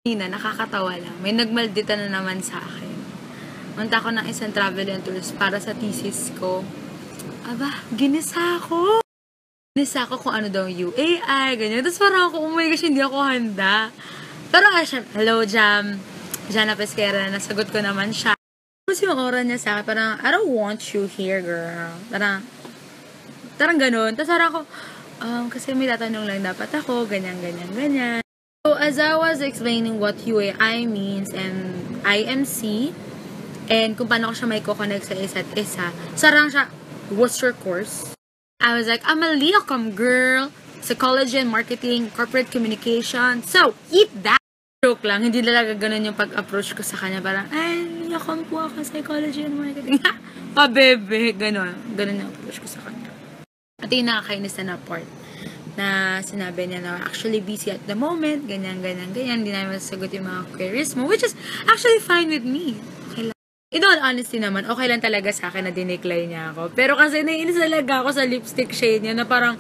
Nakakatawa lang. May nagmaldita na naman sa akin. Punta ko ng isang travel and tours para sa thesis ko. Aba, ginisa ako. Ginisa ako kung ano daw UAI, ganyan. Tapos parang ako, oh my gosh, hindi ako handa. Pero siya, hello, Jam. Jana Pesquera, nasagot ko naman siya. Tapos yung aura niya sa akin, parang, I don't want you here, girl. Parang ganun. Tapos parang ako, kasi may tatanong lang dapat ako, ganyan. So, as I was explaining what UAI means and IMC, and kung paano ko siya may connect sa isa't isa, sarang siya, what's your course? I was like, I'm a Leocom girl, psychology and marketing, corporate communication, so, eat that! Joke lang, hindi talaga ganun yung pag-approach ko sa kanya, parang, ay, Leocom po ako, psychology and marketing, bebe, ganun yung approach ko sa kanya. At yung nakakainis na part, na sinabi niya na actually busy at the moment, ganyan, hindi namin masasagot yung mga queries mo, which is actually fine with me. Okay lang. In all honesty naman, okay lang talaga sa akin na dinecline niya ako. Pero kasi naiinis talaga ako sa lipstick shade niya na parang,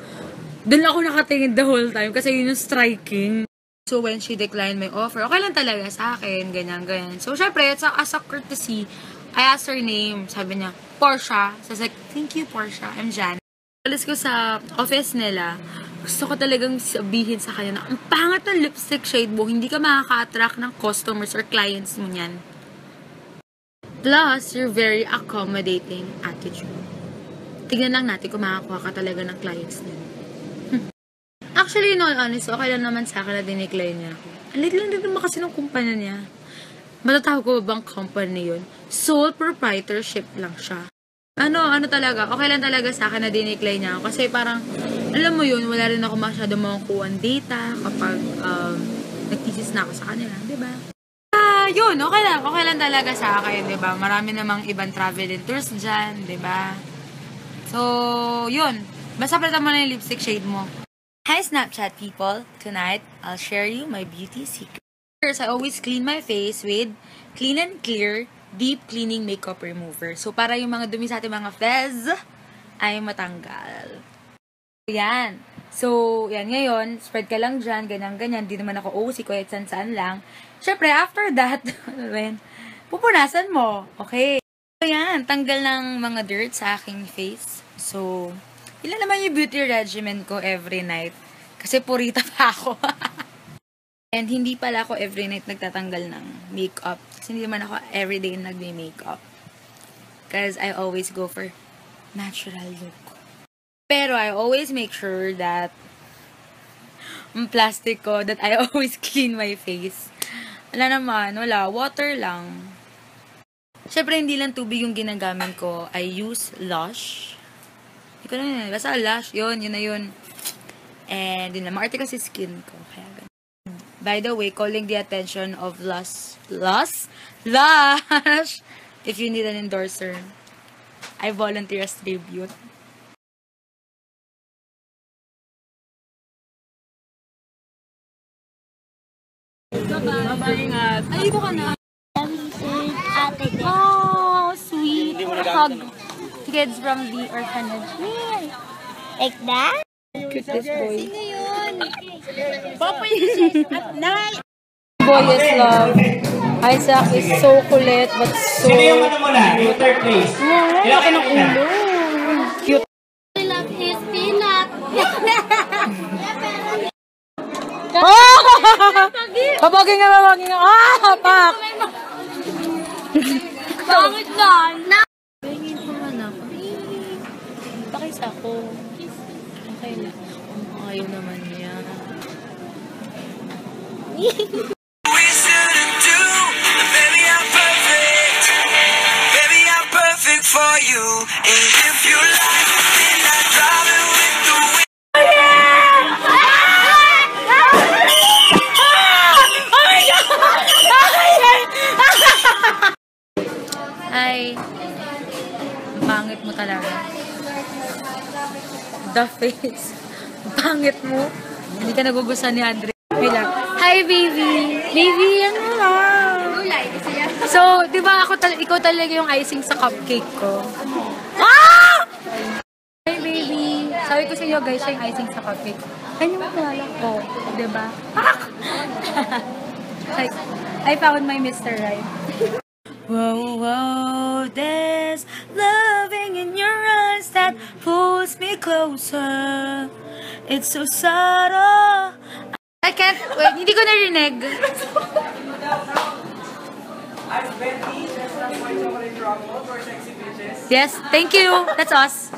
doon ako nakatingin the whole time kasi yun yung striking. So when she declined my offer, okay lang talaga sa akin, ganyan. So syempre, as a courtesy, I asked her name, sabi niya, Portia. So I was like, thank you, Portia, I'm Jan. Alis ko sa office nila, gusto ko talagang sabihin sa kanya na ang pangat ng lipstick shade mo, hindi ka makaka-attract ng customers or clients mo niyan. Plus, your very accommodating attitude. Tignan lang natin kung makakuha ka talaga ng clients niyan. Actually, in all honesty, okay lang naman sa akin na dinecline niya ako. Ang liit lang din naman kasi ng kumpanya niya. Matatawag ko ba bang company yun? Sole proprietorship lang siya. Ano talaga, okay lang talaga sa akin na dinecline niya ako. Kasi parang, alam mo yun, wala rin ako masyado makukuha ng data kapag nagtisis na ako sa kanila, diba? Yun, okay lang talaga sa akin, diba? Marami namang ibang travel and tours dyan, diba? So, yun. Basta palitan mo na yung lipstick shade mo. Hi, Snapchat people! Tonight, I'll share you my beauty secret. First, I always clean my face with Clean and Clear Deep Cleaning Makeup Remover. So, para yung mga dumi sa ating mga fez ay matanggal. Yan. So, yan ngayon, spread ka lang dyan, ganyan. Di naman ako OC, kahit saan lang. Siyempre, after that, pupunasan mo. Okay. So, yan. Tanggal ng mga dirt sa aking face. So, ilan naman yung beauty regimen ko every night. Kasi purita pa ako. And hindi pala ako every night nagtatanggal ng makeup. Kasi hindi naman ako everyday nagme-makeup. Because I always go for natural look. Pero I always make sure that plastic ko, that I always clean my face. Wala. Water lang. Siyempre, hindi lang tubig yung ginagamit ko. I use Lush. Hindi ko na yun. Basta Lush. Yun na yun. And yun na. Maarte kasi skin ko. Kaya ganun. By the way, calling the attention of Lush. If you need an endorser, I volunteer as tribute. Ingat. Ay, ito ka na. Oh, sweet. Hug kids from the orphanage. Like that? Cute this boy. Sino yun? Papa is boy is love. Isaac is so kulit but so sino yung ano mo na? Yung third place? laki ng ulo. Cute. I love his peanut. Babagay nga. Pak! Pangit na. Pahingin ko man ako. Pakis ako. Okay lang. Ayaw naman niya. For you, and if you like it, then I drive it with the wind. Ay, pangit mo talaga. The face. Pangit mo. Hindi ka nagugustuhan ni Andre. Bilang, hi baby! Baby, ano lang? So, di ba ikaw talaga yung icing sa cupcake ko? Ah! Hi baby! Sabi ko sa inyo guys, siya yung icing sa cupcake. Kanya mo kilala ko. Di ba? I found my Mr. Right. Whoa, whoa, there's loving in your eyes that pulls me closer. It's so subtle. I can't, wait, hindi ko narinig. Yes, thank you. That's us.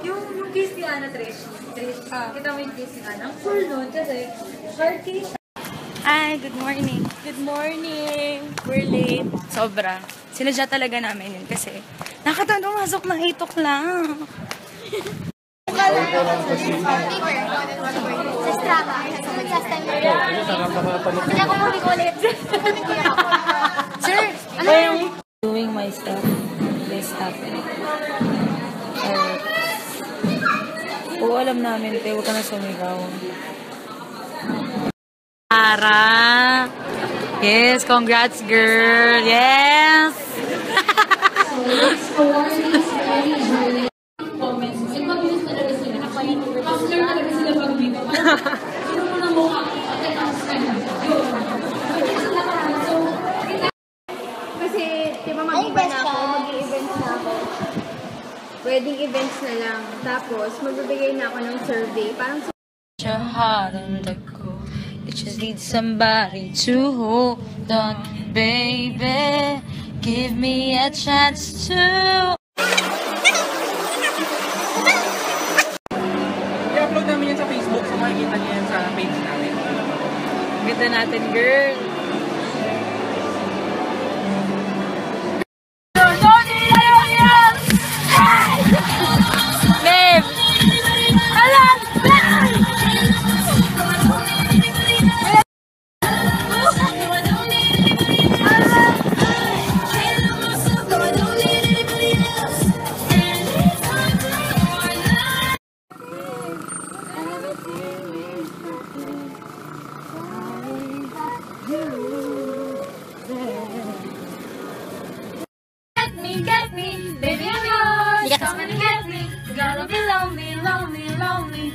Yung case ni Ana, Trish, kita mo yung case ni Ana. Cool nun, kasi short case. Hi, good morning. Good morning. We're late. Sobra. Sinadya talaga namin yun kasi nakatang masok ng 8 o'clock. Sir, ano yung doing my stuff? This happened. Oo, alam namin, te. Huwag ka na sumigaw. Ara. Yes, congrats, girl. Yes. Kasi, di ba mag-iba na ako, mag-i-events na ako. Wedding events na lang. Tapos, magbibigay na ako ng survey. Parang Your heart on the go. You just need somebody to hold on, baby. Give me a chance to. I-upload namin yan sa Facebook, so makikita niyo yan sa page namin. Ganda natin, girl. Babe! Alam! Get me, baby, I'm yours. Yes. Come and get me. You gotta be lonely, lonely, lonely.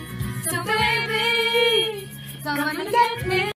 So baby, come and get me.